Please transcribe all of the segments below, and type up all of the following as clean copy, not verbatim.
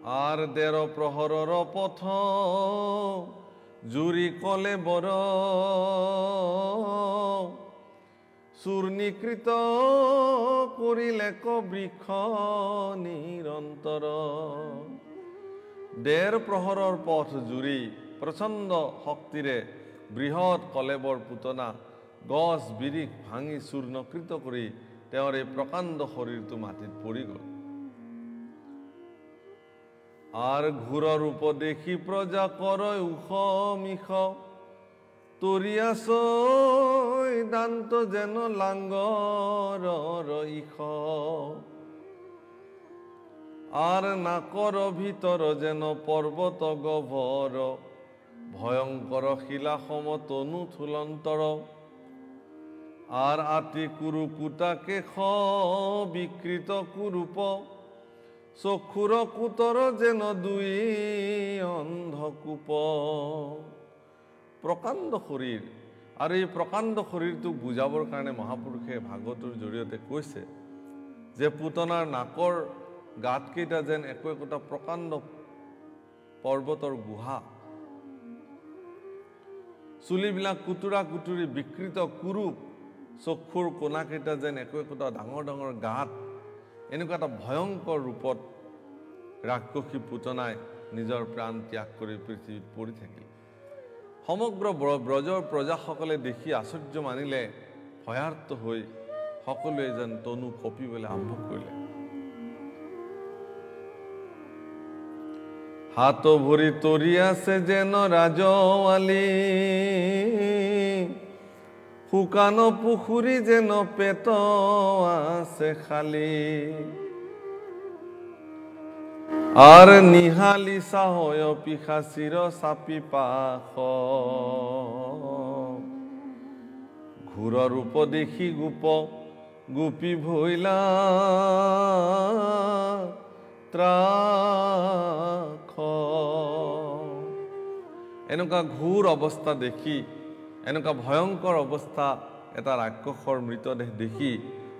R 13 প্ৰহৰৰ পথ জুৰি কলে বড় চূৰ্ণীকৃত কৰিলে বৃক্ষ নিৰন্তৰ। 13 প্ৰহৰৰ পথ জুৰি প্ৰচণ্ড শক্তিৰে বৃহৎ কলেবৰ পুতনা গছ বিৰিখ ভাঙি চূৰ্ণকৃত কৰি তেওঁৰ এই প্ৰকাণ্ড শৰীৰটো মাটিত পৰি গ'ল। আৰ ঘূৰৰ ৰূপ দেখি প্ৰজা কৰয় উষ মিষ তৰিয়াছ দান্ত যেন লাংগৰৰ ইষ। আৰ নাকৰ ভিতৰ যেন পৰ্বত গভৰ ভয়ংকৰ শিলা সম তনু থুলন্তৰ। আৰ আতি কুৰুকুটা কেশ বিকৃত কুৰূপ চক্ষুৰ কুতৰ যেন দুই অন্ধকূপ। প্ৰকাণ্ড শৰীৰ, আৰু এই প্ৰকাণ্ড শৰীৰটোক বুজাবৰ কাৰণে মহাপুৰুষে ভাগৱতৰ জৰিয়তে কৈছে যে পুতনাৰ নাকৰ গাঁতকেইটা যেন একো একোটা প্ৰকাণ্ড পৰ্বতৰ গুহা, চুলিবিলাক কুটুৰা কুটুৰি বিকৃত কুৰূপ, চক্ষুৰ কোণাকেইটা যেন একো একোটা ডাঙৰ ডাঙৰ গাঁত, এনেকুৱা এটা ভয়ংকৰ ৰূপত ৰাক্ষসী পুতনাই নিজৰ প্ৰাণ ত্যাগ কৰি পৃথিৱীত পৰি থাকিল। সমগ্ৰ ব্ৰজৰ প্ৰজাসকলে দেখি আশ্চৰ্য মানিলে, ভয়াৰ্ত হৈ সকলোৱে যেন তনু কঁপিবলৈ আৰম্ভ কৰিলে। হাত ভৰি তৰি আছে যেন ৰাজৱালী, শুকান পুখুৰী যেন পেট আছে খালী। আৰ নিহালি চাহয় পিশাচিৰ চাপি পাশ, ঘূৰৰ ৰূপ দেখি গোপ গোপী ভৈলা ত্ৰাস। এনেকুৱা ঘূৰ অৱস্থা দেখি, এনেকুৱা ভয়ংকৰ অৱস্থা এটা ৰাক্ষসৰ মৃতদেহ দেখি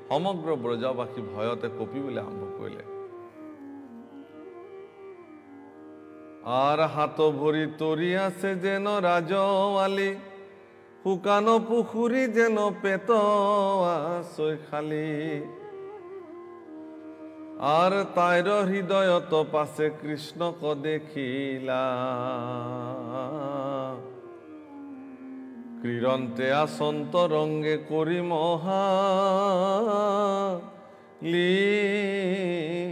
সমগ্ৰ ব্ৰজবাসী ভয়তে কঁপিবলৈ আৰম্ভ কৰিলে। আৰ হাত ভৰি তৰি আছে যেন ৰাজৱালী, শুকান পুখুৰী যেন পেট আছে খালী। আৰ তাইৰ হৃদয়ত পাছে কৃষ্ণক দেখিলা, ক্ৰীড়ন্তে আসন্ত ৰংগে কৰি মহা লীলা।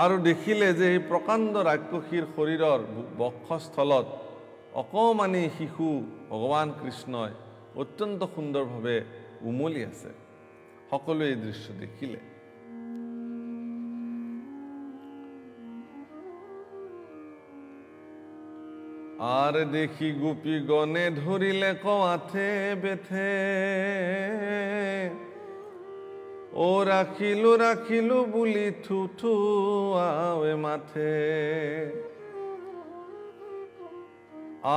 আৰু দেখিলে যে এই প্ৰকাণ্ড ৰাক্ষসীৰ শৰীৰৰ বক্ষস্থলত অকমানি শিশু ভগৱান কৃষ্ণই অত্যন্ত সুন্দৰভাৱে উমলি আছে। সকলোৱে এই দৃশ্য দেখিলে। আৰ দেখি গোপী গণে ধৰিলে কৱাথে বেথে, ও ৰাখিলো ৰাখিলো বুলি থুথুৱাৱে মাথে।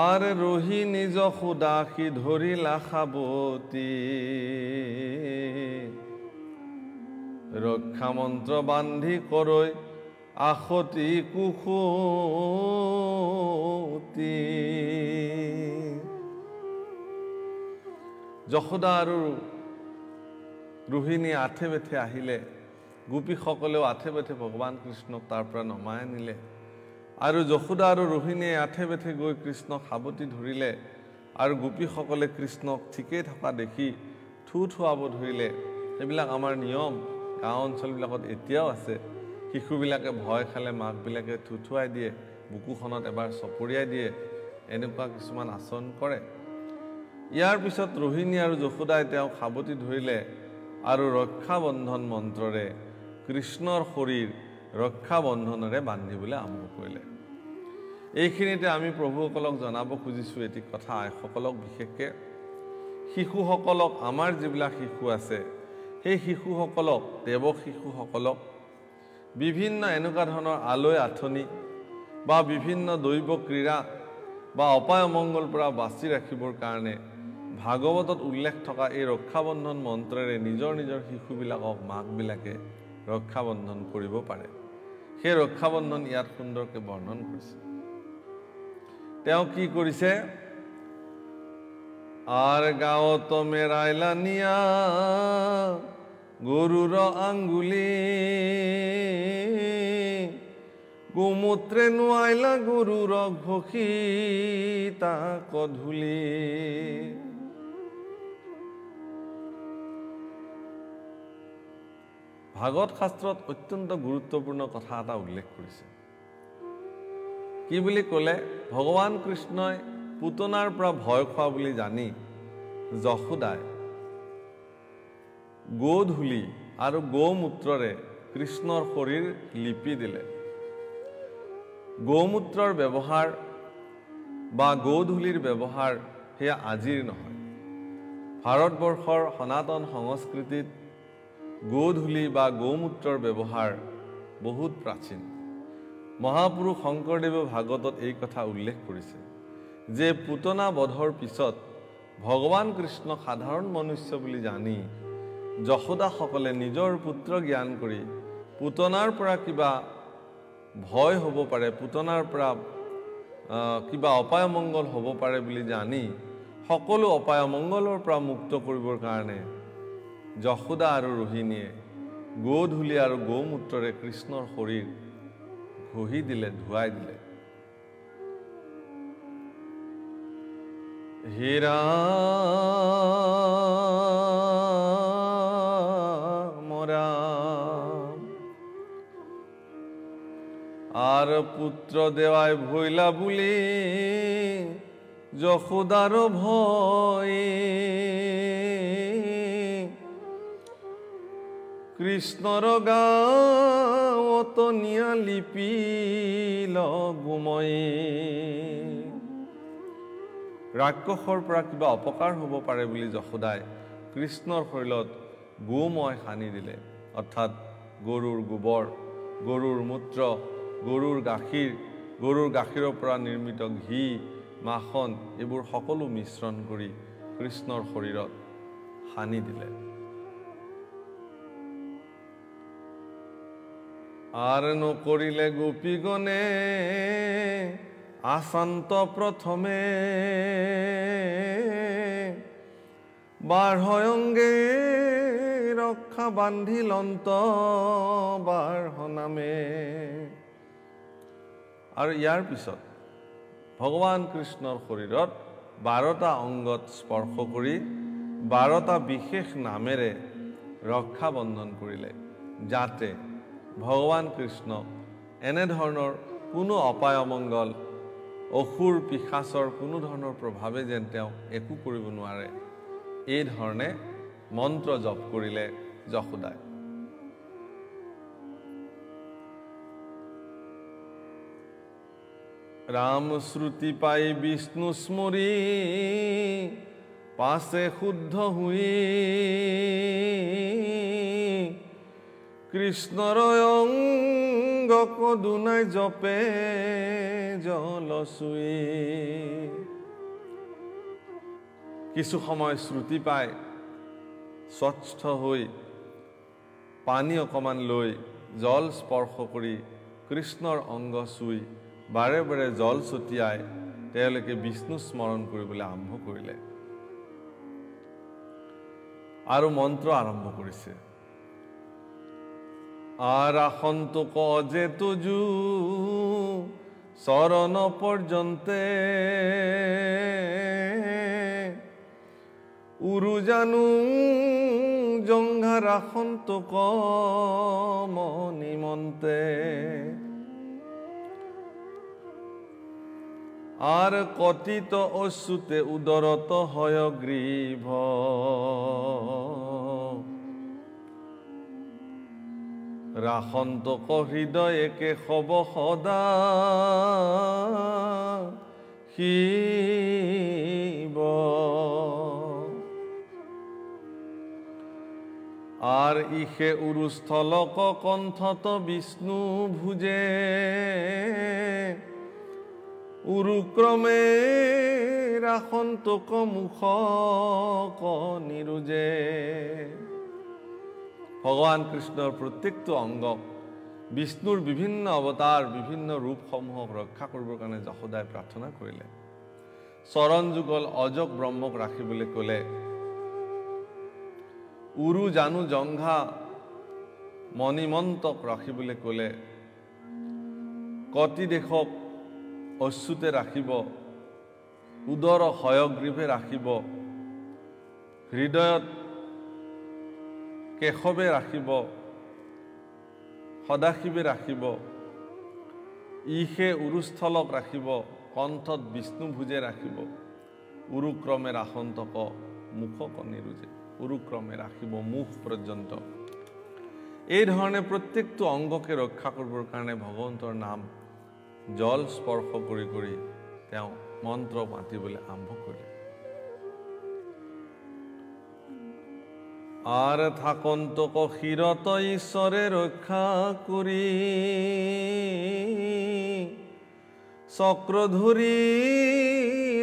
আৰ ৰহি নিজ সুদাসী ধৰিলা সাৱতী, ৰক্ষা মন্ত্ৰ বান্ধি কৰৈ আখতি কুসুতি। যশোদা আৰু ৰোহিণী আঠে বেঠে আহিলে, গোপীসকলেও আঠে বেঠে ভগৱান কৃষ্ণক তাৰ পৰা নমাই আনিলে। আৰু যশোদা আৰু ৰোহিণীয়ে আঠে বেঠে গৈ কৃষ্ণক সাৱটি ধৰিলে, আৰু গোপীসকলে কৃষ্ণক ঠিকেই থকা দেখি থুথুৱাব ধৰিলে। সেইবিলাক আমাৰ নিয়ম, গাঁও অঞ্চলবিলাকত এতিয়াও আছে। শিশুবিলাকে ভয় খালে মাকবিলাকে থুথুৱাই দিয়ে, বুকুখনত এবাৰ চপৰিয়াই দিয়ে, এনেকুৱা কিছুমান আচৰণ কৰে। ইয়াৰ পিছত ৰোহিণী আৰু যশোদাই তেওঁক সাৱটি ধৰিলে আৰু ৰক্ষাবন্ধন মন্ত্ৰৰে কৃষ্ণৰ শৰীৰ ৰক্ষাবন্ধনেৰে বান্ধিবলৈ আৰম্ভ কৰিলে। এইখিনিতে আমি প্ৰভুসকলক জনাব খুজিছোঁ এটি কথা, আইসকলক বিশেষকৈ শিশুসকলক, আমাৰ যিবিলাক শিশু আছে সেই শিশুসকলক, দেৱক শিশুসকলক বিভিন্ন এনেকুৱা ধৰণৰ আলৈ আথনি বা বিভিন্ন দৈৱ ক্ৰীড়া বা অপায় অমংগলৰ পৰা বাচি ৰাখিবৰ কাৰণে ভাগৱতত উল্লেখ থকা এই ৰক্ষাবন্ধন মন্ত্ৰেৰে নিজৰ নিজৰ শিশুবিলাকক মাকবিলাকে ৰক্ষা বন্ধন কৰিব পাৰে। সেই ৰক্ষা বন্ধন ইয়াত সুন্দৰকৈ বৰ্ণন কৰিছে। তেওঁ কি কৰিছে? আৰ গাঁৱত মেৰাইলা নিয়া গৰুৰ আঙ্গুলি, গোমূত্ৰে নোৱাইলা গৰুৰ ঘষি তাক ধূলি। ভাগৱত শাস্ত্ৰত অত্যন্ত গুৰুত্বপূৰ্ণ কথা এটা উল্লেখ কৰিছে। কি বুলি ক'লে? ভগৱান কৃষ্ণই পুতনাৰ পৰা ভয় খোৱা বুলি জানি যশোদাই গোধূলি আৰু গৌমূত্ৰৰে কৃষ্ণৰ শৰীৰ লিপি দিলে। গৌমূত্ৰৰ ব্যৱহাৰ বা গোধূলিৰ ব্যৱহাৰ সেয়া আজিৰ নহয়। ভাৰতবৰ্ষৰ সনাতন সংস্কৃতিত গোধূলি বা গৌমূত্ৰৰ ব্যৱহাৰ বহুত প্ৰাচীন। মহাপুৰুষ শংকৰদেৱে ভাগৱতত এই কথা উল্লেখ কৰিছে যে পুতনা বধৰ পিছত ভগৱান কৃষ্ণ সাধাৰণ মনুষ্য বুলি জানি যশোদাসকলে নিজৰ পুত্ৰ জ্ঞান কৰি পুতনাৰ পৰা কিবা ভয় হ'ব পাৰে, পুতনাৰ পৰা কিবা অপায় মংগল হ'ব পাৰে বুলি জানি সকলো অপায় মংগলৰ পৰা মুক্ত কৰিবৰ কাৰণে যশোদা আৰু ৰোহিণীয়ে গোধূলি আৰু গৌমূত্ৰৰে কৃষ্ণৰ শৰীৰ ঘঁহি দিলে, ধুৱাই দিলে। হীৰা মৰা আৰ পুত্ৰ দেওয়াই ভইলা বুলি যশোদাৰ ভয়, কৃষ্ণৰ গাঁৱত নিয়া লিপিল গুময়। ৰাক্ষসৰ পৰা কিবা অপকাৰ হ'ব পাৰে বুলি যশোদাই কৃষ্ণৰ শৰীৰত গোময় সানি দিলে, অৰ্থাৎ গৰুৰ গোবৰ, গৰুৰ মূত্ৰ, গৰুৰ গাখীৰৰ পৰা নিৰ্মিত ঘি, মাখন এইবোৰ সকলো মিশ্ৰণ কৰি কৃষ্ণৰ শৰীৰত সানি দিলে। আৰ নকৰিলে গোপীগণে আশান্ত প্ৰথমে, বাঢ়য়ংগে ৰক্ষা বান্ধিলন্ত বাঢ় নামে। আৰু ইয়াৰ পিছত ভগৱান কৃষ্ণৰ শৰীৰত 12টা অংগত স্পৰ্শ কৰি 12টা বিশেষ নামেৰে ৰক্ষা বন্ধন কৰিলে, যাতে ভগৱান কৃষ্ণ এনেধৰণৰ কোনো অপায় অমংগল, অসুৰ পিশাচৰ কোনো ধৰণৰ প্ৰভাৱে যেন তেওঁ একো কৰিব নোৱাৰে, এই ধৰণে মন্ত্ৰ জপ কৰিলে যশোদাই। ৰাম শ্ৰুতি পাই বিষ্ণু স্মৰি পাছে শুদ্ধ হুই, কৃষ্ণৰ অংগক দুনাই জপে জলচুই। কিছু সময় শ্ৰুতি পাই স্বচ্ছ হৈ পানী অকণমান লৈ জল স্পৰ্শ কৰি কৃষ্ণৰ অংগ চুই বাৰে বাৰে জল ছটিয়াই তেওঁলোকে বিষ্ণু স্মৰণ কৰিবলৈ আৰম্ভ কৰিলে আৰু মন্ত্ৰ আৰম্ভ কৰিছে। আর আসন্তোক অজে তুজু চরণ পর্যন্তে, উরু জানু জংঘার আসন্তোক মনিমন্তে। আর কথিত অশ্রুতে উদরত হয় গ্রীভ, রাসন্তক হৃদয়েকে হব সদা শিব। আর ইহে উৰুস্থলক কণ্ঠত বিষ্ণু ভুজে, উৰুক্ৰমে ৰাসন্তক মুখক নিৰুজে। ভগৱান কৃষ্ণৰ প্ৰত্যেকটো অংগ বিষ্ণুৰ বিভিন্ন অৱতাৰ বিভিন্ন ৰূপসমূহক ৰক্ষা কৰিবৰ কাৰণে যশোদাই প্ৰাৰ্থনা কৰিলে। চৰণ যুগল অজক ব্ৰহ্মক ৰাখিবলৈ ক'লে। উৰু জানু জংঘা মণিমন্তক ৰাখিবলৈ ক'লে। কটি দেশক অচ্যুতে ৰাখিব, উদৰ হয়গ্ৰীৱে ৰাখিব, হৃদয়ত কেশৱে ৰাখিব, সদাশিৱে ৰাখিব, ঈশে উৰুস্থলক ৰাখিব, কণ্ঠত বিষ্ণুভুজে ৰাখিব, উৰুক্ৰমে ৰাসন্তক মুখক নিৰুজে, উৰুক্ৰমে ৰাখিব মুখ পৰ্যন্ত। এই ধৰণে প্ৰত্যেকটো অংগকে ৰক্ষা কৰিবৰ কাৰণে ভগৱন্তৰ নাম জল স্পৰ্শ কৰি কৰি তেওঁ মন্ত্ৰ মাতিবলৈ আৰম্ভ কৰিলে। আৰ থাকন্তক ক্ষীৰত ঈশ্বৰে ৰক্ষা কৰি, চক্ৰ ধৰি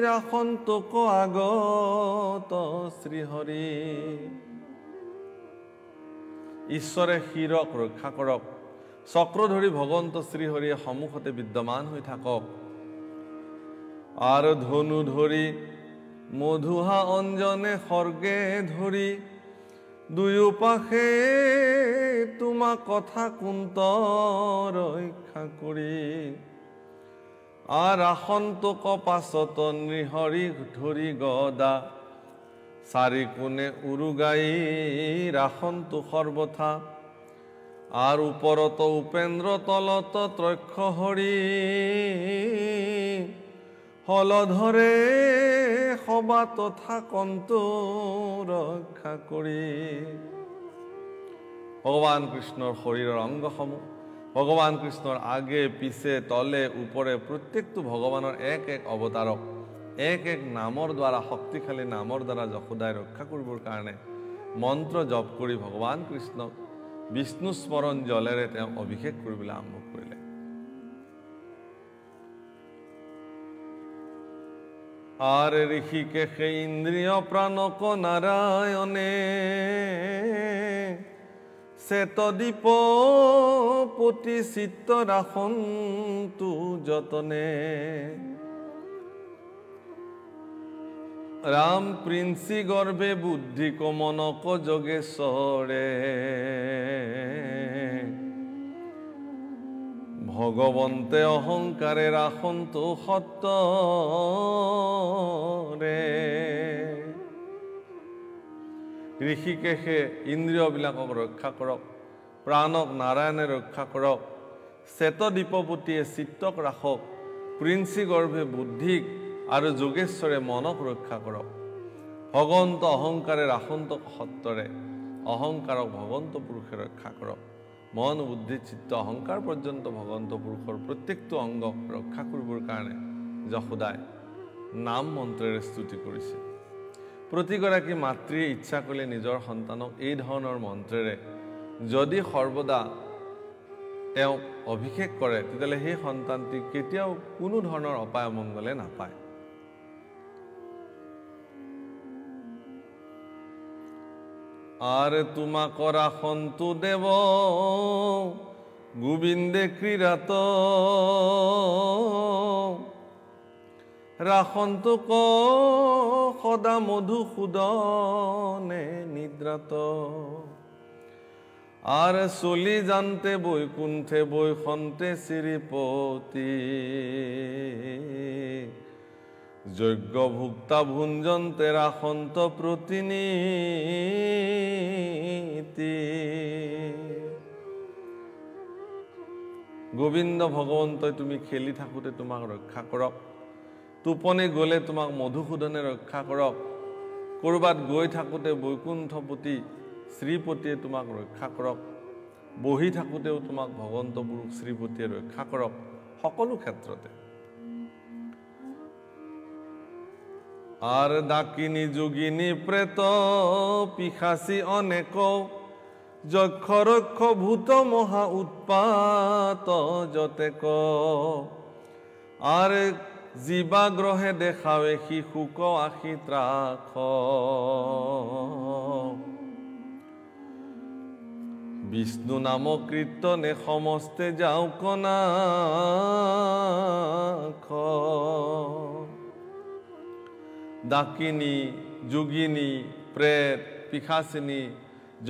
ৰাখন্তক আগত শ্ৰীহৰি। ঈশ্বৰে ক্ষীৰক ৰক্ষা কৰক, চক্ৰ ধৰি ভগৱন্ত শ্ৰীহৰিয়ে সন্মুখতে বিদ্যমান হৈ থাকক। আৰু ধনু ধৰি মধুহা অঞ্জনে খৰ্গে ধৰি, দুয়োপাশে তোমাক কথা কুন্ত ৰক্ষা কৰি। আৰ আসন্তক পাছত নৃহৰি ধৰি গদা, চাৰি কোণে উৰুগাই ৰাখন্তু সৰ্বথা। আৰ ওপৰত উপেন্দ্ৰ তলত ত্ৰক্ষ হৰি, হলধৰে সবা তথা কন্ত ৰক্ষা কৰি। ভগৱান কৃষ্ণৰ শৰীৰৰ অংগসমূহ ভগৱান কৃষ্ণৰ আগে পিছে তলে ওপৰে প্ৰত্যেকটো ভগৱানৰ এক এক অৱতাৰক এক এক নামৰ দ্বাৰা শক্তিশালী নামৰ দ্বাৰা যশোদাই ৰক্ষা কৰিবৰ কাৰণে মন্ত্ৰ জপ কৰি ভগৱান কৃষ্ণক বিষ্ণু স্মৰণ জলেৰে তেওঁ অভিষেক কৰিবলৈ আৰম্ভ কৰিলে। আর ঋষিকেশে ইন্দ্রিয় প্রাণক নারায়ণে, শ্বেতদ্বীপ পতি চিত্ত রাখন্তু যতনে। রাম প্রিন্সি গর্ভে বুদ্ধি কমনক যোগেশ্বরে, ভগবন্তে অহংকারে রাখন্তু সত্য রে। ঋষিকেশে ইন্দ্ৰিয়বিলাকক ৰক্ষা কৰক, প্ৰাণক নাৰায়ণে ৰক্ষা কৰক, শ্বেতদ্বীপপতিয়ে চিত্তক ৰাখক, প্ৰিন্সি গৰ্ভে বুদ্ধিক আৰু যোগেশ্বৰে মনক ৰক্ষা কৰক। ভগৱন্ত অহংকাৰে ৰাখন্তক সত্তৰে, অহংকাৰক ভগৱন্ত পুৰুষে ৰক্ষা কৰক। মন বুদ্ধি চিত্ত অহংকাৰ পৰ্যন্ত ভগৱন্ত পুৰুষৰ প্ৰত্যেকটো অংগক ৰক্ষা কৰিবৰ কাৰণে যশোদাই নাম মন্ত্ৰেৰে স্তুতি কৰিছে। প্ৰতিগৰাকী মাতৃয়ে ইচ্ছা কৰিলে নিজৰ সন্তানক এই ধৰণৰ মন্ত্ৰেৰে যদি সৰ্বদা তেওঁ অভিষেক কৰে, তেতিয়াহ'লে সেই সন্তানটি কেতিয়াও কোনো ধৰণৰ অপায় অমংগলে নাপায়। আর তোমাক রাখন্তু দেব গোবিন্দে ক্রীড়াত, রাখন্তু ক সদা মধুসূদনে নিদ্রাত। আর চলি জানতে বৈকুণ্ঠে বৈখন্তে শ্রীপতি, যজ্ঞ ভুক্তা ভুঞ্জন্তে রাখন্ত প্রতিনিধি। গোবিন্দ ভগৱন্তই তুমি খেলি থাকোঁতে তোমাক ৰক্ষা কৰক, টোপনি গ'লে তোমাক মধুসূদনে ৰক্ষা কৰক, ক'ৰবাত গৈ থাকোঁতে বৈকুণ্ঠপতি শ্ৰীপতিয়ে তোমাক ৰক্ষা কৰক, বহি থাকোঁতেও তোমাক ভগৱন্ত পুৰুষ শ্ৰীপতিয়ে ৰক্ষা কৰক, সকলো ক্ষেত্ৰতে। আৰ ডাকিনী যোগিনী প্ৰেত পিশাচি অনেক, যক্ষ ৰক্ষ ভূত মহা উৎপাত যতেক। আৰ জীৱাগ্ৰহে দেখাৱে শিশুক আশি ত্ৰাস, বিষ্ণু নাম কীৰ্তনে সমস্তে যাও কনা ডাকিনী যোগিনী প্ৰেত পিশাচিনী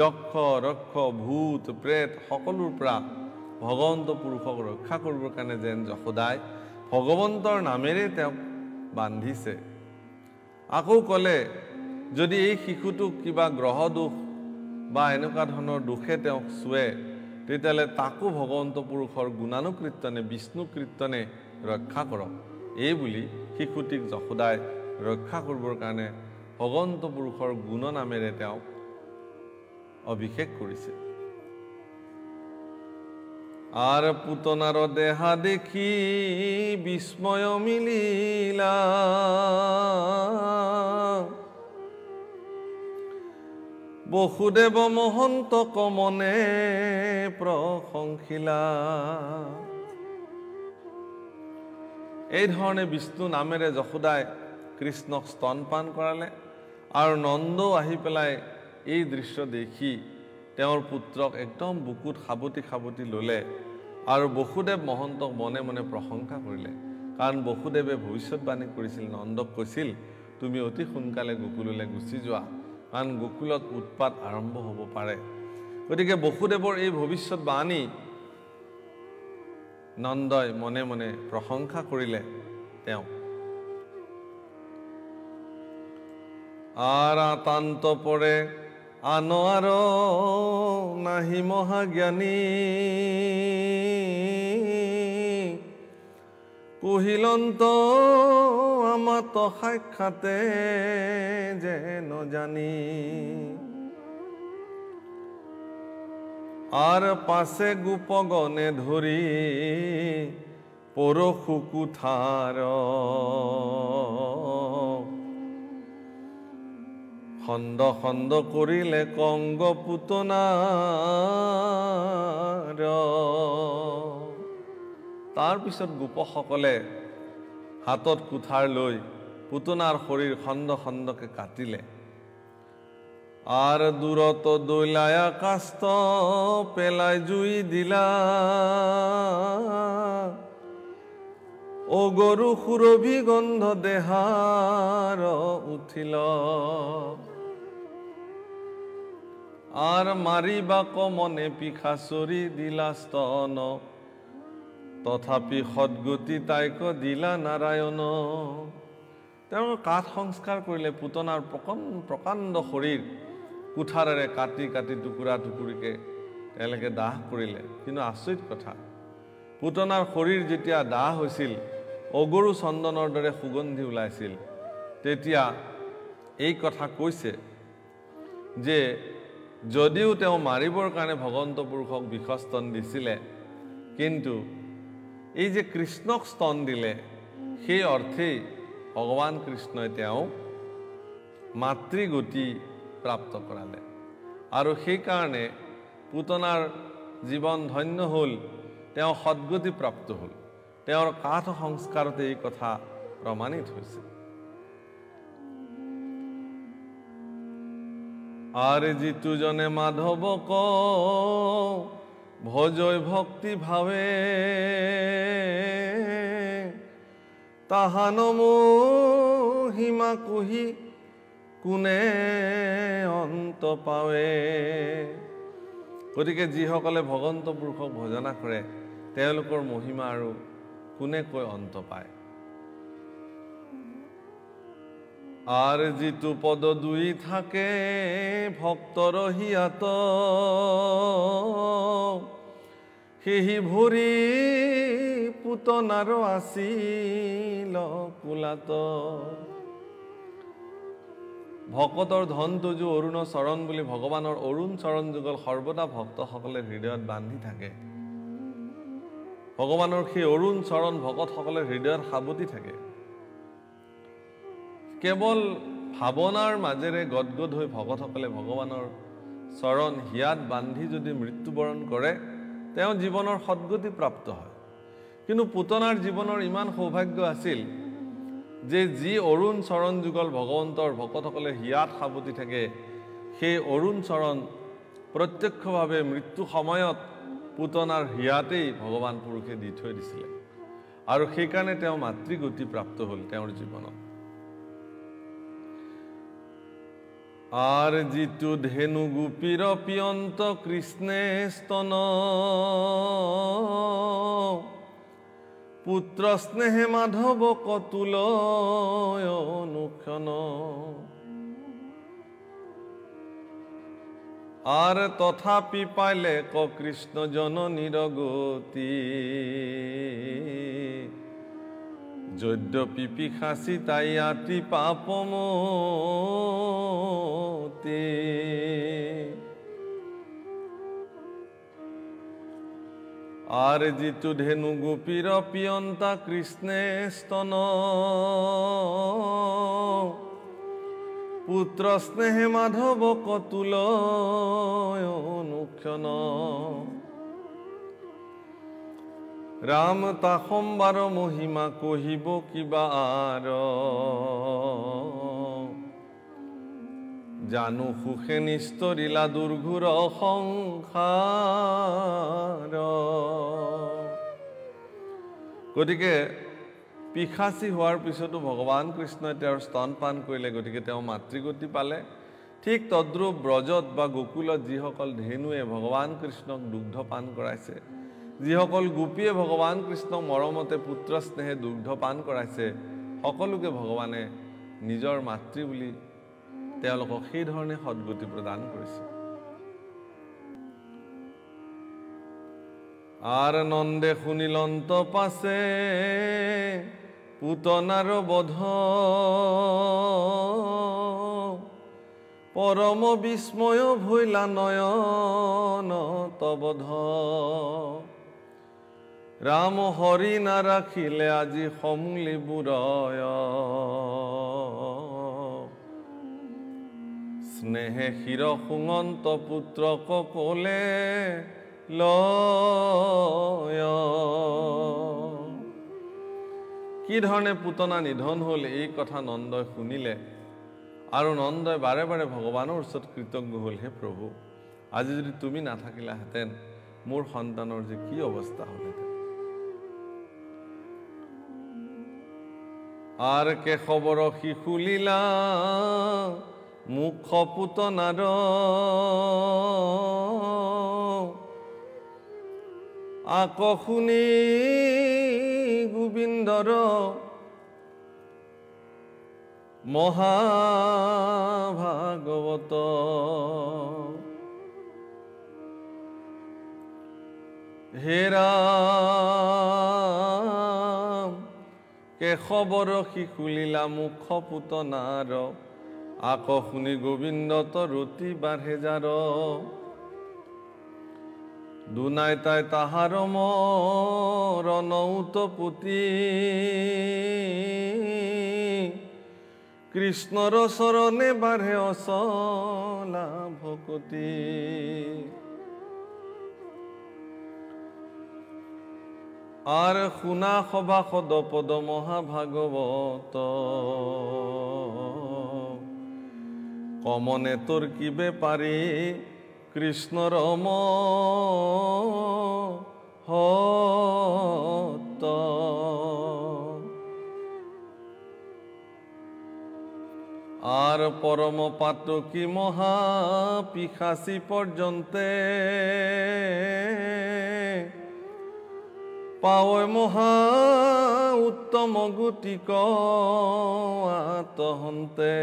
যক্ষ ৰক্ষ ভূত প্ৰেত সকলোৰ পৰা ভগৱন্ত পুৰুষক ৰক্ষা কৰিবৰ কাৰণে যেন যশোদাই ভগৱন্তৰ নামেৰে তেওঁক বান্ধিছে। আকৌ ক'লে যদি এই শিশুটোক কিবা গ্ৰহ দোষ বা এনেকুৱা ধৰণৰ দোষে তেওঁক চুৱে তেতিয়াহ'লে তাকো ভগৱন্ত পুৰুষৰ গুণানুকীৰ্তনে বিষ্ণু কীৰ্তনে ৰক্ষা কৰক। এই বুলি শিশুটিক যশোদাই ৰক্ষা কৰিবৰ কাৰণে ভগৱন্ত পুৰুষৰ গুণ নামেৰে তেওঁক অভিষেক কৰিছে। আৰ পুতনাৰ দেহা দেখি বিস্ময় মিলিলা বসুদেৱ মহন্ত কমনে প্ৰশংসিলা। এই ধৰণে বিষ্ণু নামেৰে যশোদাই কৃষ্ণক স্তনপান কৰালে আৰু নন্দও আহি পেলাই এই দৃশ্য দেখি তেওঁৰ পুত্ৰক একদম বুকুত সাবতি ল'লে আৰু বসুদেৱ মহন্তক মনে মনে প্ৰশংসা কৰিলে। কাৰণ বসুদেৱে ভৱিষ্যতবাণী কৰিছিল, নন্দক কৈছিল তুমি অতি সোনকালে গোকুললৈ গুচি যোৱা, কাৰণ গোকুলত উৎপাত আৰম্ভ হ'ব পাৰে। গতিকে বসুদেৱৰ এই ভৱিষ্যতবাণী নন্দই মনে মনে প্ৰশংসা কৰিলে তেওঁ। আৰ আতান্ত পৰে আন আৰ নাহি মহাজ্ঞানী কহিলন্ত আমাত সাক্ষাতে যেন জানি। আৰ পাছে গোপগণে ধৰি পৰশু কুঠাৰ খণ্ড খণ্ড কৰিলে কংগ পুতনাৰ। তাৰপিছত গোপসকলে হাতত কুঠাৰ লৈ পুতনাৰ শৰীৰ খণ্ড খণ্ডকে কাটিলে। আৰ দূৰত দৈলায়া কাষ্ট পেলাই জুই দিলা ও গৰু সুৰভি গন্ধ দেহাৰ উঠিল। আৰ মাৰিবা কমনে পিশাচৰি দিলা স্তন তথাপি সদ্গতি তাইক দিলা নাৰায়ণ। তেওঁলোকে কাঠ সংস্কাৰ কৰিলে, পুতনাৰ প্ৰকাণ্ড শৰীৰ কুঠাৰেৰে কাটি কাটি টুকুৰা টুকুৰিকে তেওঁলোকে দাহ কৰিলে। কিন্তু আচৰিত কথা, পুতনাৰ শৰীৰ যেতিয়া দাহ হৈছিল, অগৰু চন্দনৰ দৰে সুগন্ধি ওলাইছিল, তেতিয়া এই কথা কৈছে যে যদিও তেওঁ মাৰিবৰ কাৰণে ভগৱন্ত পুৰুষক বিষস্তন দিছিলে, কিন্তু এই যে কৃষ্ণক স্তন দিলে সেই অৰ্থেই ভগৱান কৃষ্ণই তেওঁক মাতৃগতি প্ৰাপ্ত কৰালে। আৰু সেইকাৰণে পুতনাৰ জীৱন ধন্য হ'ল, তেওঁ সদ্গতি প্ৰাপ্ত হ'ল। তেওঁৰ কাঠ সংস্কাৰতে এই কথা প্ৰমাণিত হৈছে। আৰ যিটো জনে মাধৱক ভজয় ভক্তি ভাৱে তাহান মহিমা কুহি কোনে অন্ত পাৱে। গতিকে যিসকলে ভগৱন্ত পুৰুষক ভজনা কৰে তেওঁলোকৰ মহিমা আৰু কোনে কৈ অন্ত পায়। আৰ যিটো পদ দুই থাকে ভক্তৰ হিয়াত সেহি ভৰি পুতনাৰ আছিল কুলাত। ভকতৰ ধনটো যে অৰুণ চৰণ বুলি ভগৱানৰ অৰুণ চৰণ যুগল সৰ্বদা ভক্তসকলে হৃদয়ত বান্ধি থাকে। ভগৱানৰ সেই অৰুণ চৰণ ভকতসকলে হৃদয়ত সাৱটি থাকে। কেৱল ভাৱনাৰ মাজেৰে গদগদ হৈ ভকতসকলে ভগৱানৰ চৰণ হিয়াত বান্ধি যদি মৃত্যুবৰণ কৰে তেওঁ জীৱনৰ সদ্গতি প্ৰাপ্ত হয়। কিন্তু পুতনাৰ জীৱনৰ ইমান সৌভাগ্য আছিল যে যি অৰুণ চৰণ যুগল ভগৱন্তৰ ভকতসকলে হিয়াত সাৱটি থাকে, সেই অৰুণ চৰণ প্ৰত্যক্ষভাৱে মৃত্যু সময়ত পুতনাৰ হিয়াতেই ভগৱান পুৰুষে দি থৈ দিছিলে আৰু সেইকাৰণে তেওঁ মাতৃগতি প্ৰাপ্ত হ'ল তেওঁৰ জীৱনত। আর জিতু ধেনু গোপীর পিয়ন্ত কৃষ্ণে স্তন পুত্র স্নেহে মাধব কতুল অনুক্ষণ আর তথাপি পাইলে ক কৃষ্ণ জননীর গতি যদ্যপি পিশাচি তাই আতি পাপমতি আর জিতু ধেনু গোপীর পিয়ন্তা কৃষ্ণে স্তন পুত্র স্নেহে মাধব কতুল অনুক্ষণ রাম তা সম্বাৰ মহিমা কহিব কিবা আৰ জানো সুখে নিস্তৰিলা দুৰ্ঘুৰ সংসাৰ। গতিকে পিশাচী হোৱাৰ পিছতো ভগৱান কৃষ্ণই তেওঁৰ স্তনপান কৰিলে, গতিকে তেওঁ মাতৃগতি পালে। ঠিক তদ্ৰূপ ব্ৰজত বা গোকুলত যিসকল ধেনুৱে ভগৱান কৃষ্ণক দুগ্ধ পান কৰাইছে, যিসকল গোপীয়ে ভগৱান কৃষ্ণক মৰমতে পুত্ৰ স্নেহে দুগ্ধ পান কৰাইছে, সকলোকে ভগৱানে নিজৰ মাতৃ বুলি তেওঁলোকক সেই ধৰণে সদ্গতি প্ৰদান কৰিছে। আর নন্দে শুনিলন্ত পাছে পুতনার বধ পরম বিস্ময় ভৈলা নয়ন তবধ রাম হরি না রাখিলে আজি সমূলি বুড়য় স্নেহে ক্ষীর সুঙন্ত পুত্র ককলে লয়। কি ধৰণে পুতনা নিধন হ'ল এই কথা নন্দই শুনিলে আৰু নন্দই বাৰে বাৰে ভগৱানৰ ওচৰত কৃতজ্ঞ হ'ল, হে প্ৰভু, আজি যদি তুমি নাথাকিলাহেঁতেন মোৰ সন্তানৰ যে কি অৱস্থা হ'লহেঁতেন। আৰ কেশবৰ শিশু লীলা মুখ পুতনাৰ আক শুনি গোবিন্দৰ মহাভাগৱত হে ৰাম কেশবৰ শিশু লীলা মুখ পুতনাৰ আক শুনি গোবিন্দত ৰতি বাঢ়ে যাৰ দুনাই তাই তাহাৰ মৰণ উতপতি কৃষ্ণৰ চৰণে বাঢ়ে অচলা ভকতি। আৰ শুনা সভাসদ পদ মহাভাগৱত কমনে তোৰ কিবে পাৰি কৃষ্ণৰ মহত আৰ পৰম পাতকী মহা পিশাচী পৰ্যন্তে পাৱৈ মহা উত্তম গুটিক আতহন্তে।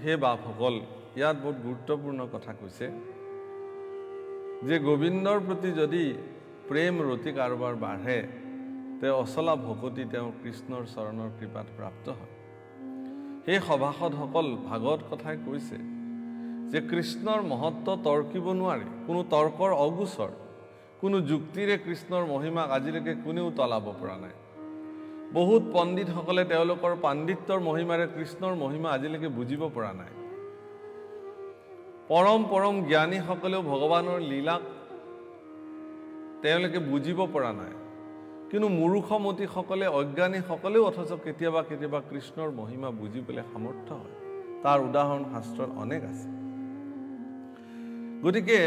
হে বাপসকল, ইয়াত বহুত গুৰুত্বপূৰ্ণ কথা কৈছে যে গোবিন্দৰ প্ৰতি যদি প্ৰেম ৰতি কাৰোবাৰ বাঢ়ে তে অচলা ভকতি তেওঁ কৃষ্ণৰ চৰণৰ কৃপাত প্ৰাপ্ত হয়। সেই সভাসদসকল ভাগৱত কথাই কৈছে যে কৃষ্ণৰ মহত্ব তৰ্কিব নোৱাৰে, কোনো তৰ্কৰ অগোচৰ, কোনো যুক্তিৰে কৃষ্ণৰ মহিমাক আজিলৈকে কোনেও তলাব পৰা নাই। বহুত পণ্ডিতসকলে তেওঁলোকৰ পাণ্ডিত্যৰ মহিমাৰে কৃষ্ণৰ মহিমা আজিলৈকে বুজিব পৰা নাই। পৰম পৰম জ্ঞানীসকলেও ভগৱানৰ লীলাক তেওঁলোকে বুজিব পৰা নাই, কিন্তু মূৰ্খমতীসকলে অজ্ঞানীসকলেও অথচ কেতিয়াবা কেতিয়াবা কৃষ্ণৰ মহিমা বুজিবলৈ সামৰ্থ্য হয়। তাৰ উদাহৰণ শাস্ত্ৰত অনেক আছে। গতিকে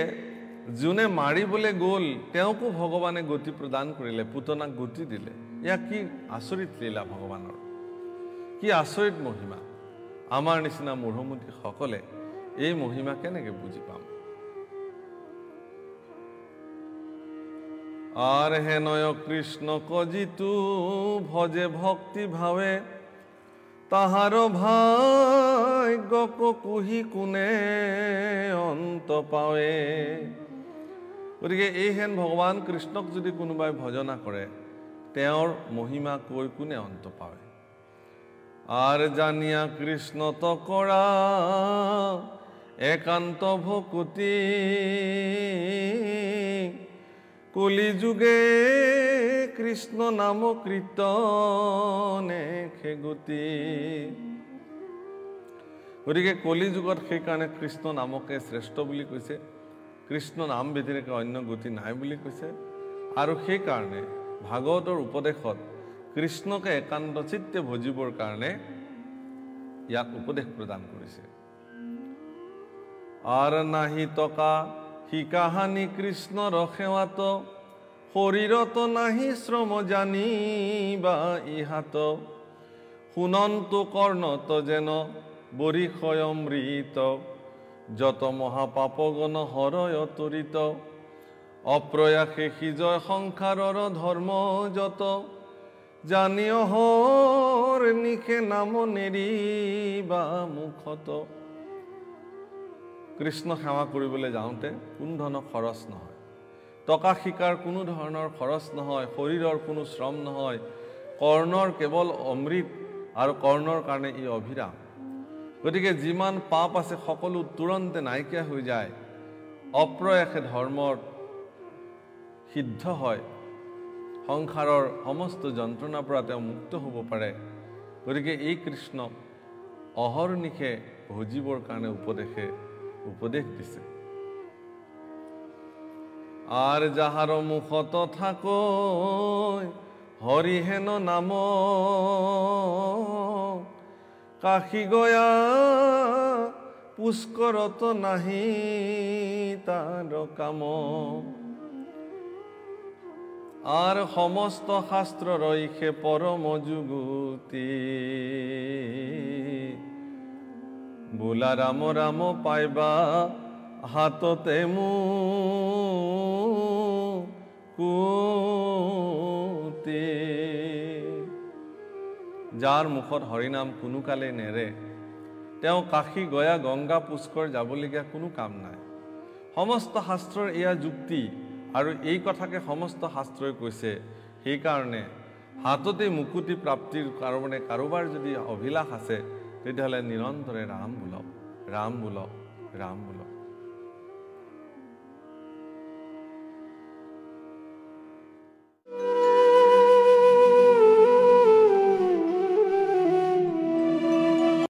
যোনে মাৰিবলৈ গ'ল তেওঁকো ভগৱানে গতি প্ৰদান কৰিলে, পুতনাক গতি দিলে। এয়া কি আচৰিত লীলা ভগৱানৰ, কি আচৰিত মহিমা। আমাৰ নিচিনা মূঢ়মতি সকলে এই মহিমা কেনেকে বুজি পাম? আর হেনয় কৃষ্ণ কজিতু ভজে ভক্তি ভাবে, তাহার ভাগ্য কুহি কোনে অন্ত পাৱে। গতিকে এই হেন ভগৱান কৃষ্ণক যদি কোনোবাই ভজনা কৰে তেওঁৰ মহিমা কৈ কোনে অন্ত পাৱে। আৰ জানিয়া কৃষ্ণ তো কৰা একান্ত ভকুতি, কলি যুগে কৃষ্ণ নাম কীৰ্তনে খেগুতি। গতিকে কলি যুগত সেইকাৰণে কৃষ্ণ নামকে শ্ৰেষ্ঠ বুলি কৈছে, কৃষ্ণ নাম ব্যতিৰেকে অন্য গতি নাই বুলি কৈছে। আৰু সেইকাৰণে ভাগৱতৰ উপদেশত কৃষ্ণকে একান্ত চিত্তে ভজিবৰ কাৰণে ইয়াক উপদেশ প্ৰদান কৰিছে। আৰ নাহি টকা সি কাহানি কৃষ্ণৰ সেৱাত, শৰীৰত নাহি শ্ৰম জানিবা ইহাত, শুনন্ত কৰ্ণত যেন বৰিষয় অমৃত, যত মহাপাপগণ হৰয় তৰিত, অপ্ৰয়াসে সিজয় সংসাৰৰ ধৰ্ম যত, জানিয় হৰ নিশে নাম নেৰিবা মুখত। কৃষ্ণ সেৱা কৰিবলৈ যাওঁতে কোনো ধৰণৰ খৰচ নহয়, টকা শিকাৰ কোনো ধৰণৰ খৰচ নহয়, শৰীৰৰ কোনো শ্ৰম নহয়, কৰ্ণৰ কেৱল অমৃত আৰু কৰ্ণৰ কাৰণে ই অভিৰাম। গতিকে যিমান পাপ আছে সকলো তুৰন্তে নাইকিয়া হৈ যায়, অপ্ৰয়াসে ধৰ্মৰ সিদ্ধ হয়, সংসাৰৰ সমস্ত যন্ত্ৰণাৰ পৰা তেওঁ মুক্ত হ'ব পাৰে। গতিকে এই কৃষ্ণক অহৰ্নিশে ভজিবৰ কাৰণে উপদেশ দিছে। আৰ যাহাৰ মুখত থাকৈ হৰিহেন নাম, কাশী গয়া পুষ্কৰত নাহি তাৰ কাম, আৰ সমস্ত শাস্ত্ৰ ৰৈষে পৰম যুগুতি, বোলা ৰাম ৰাম পাইবা হাততে মুকুতি। যাৰ মুখত হৰিনাম কোনো কালে নেৰে তেওঁ কাশী গয়া গংগা পুষ্কৰ যাবলগীয়া কোনো কাম নাই। সমস্ত শাস্ত্ৰৰ এয়া যুক্তি আৰু এই কথাকে সমস্ত শাস্ত্ৰই কৈছে। সেইকাৰণে হাততে মুকুতি প্ৰাপ্তিৰ কাৰণে কাৰোবাৰ যদি অভিলাষ আছে তেতিয়াহ'লে নিৰন্তৰে Ram block, Ram block, Ram block.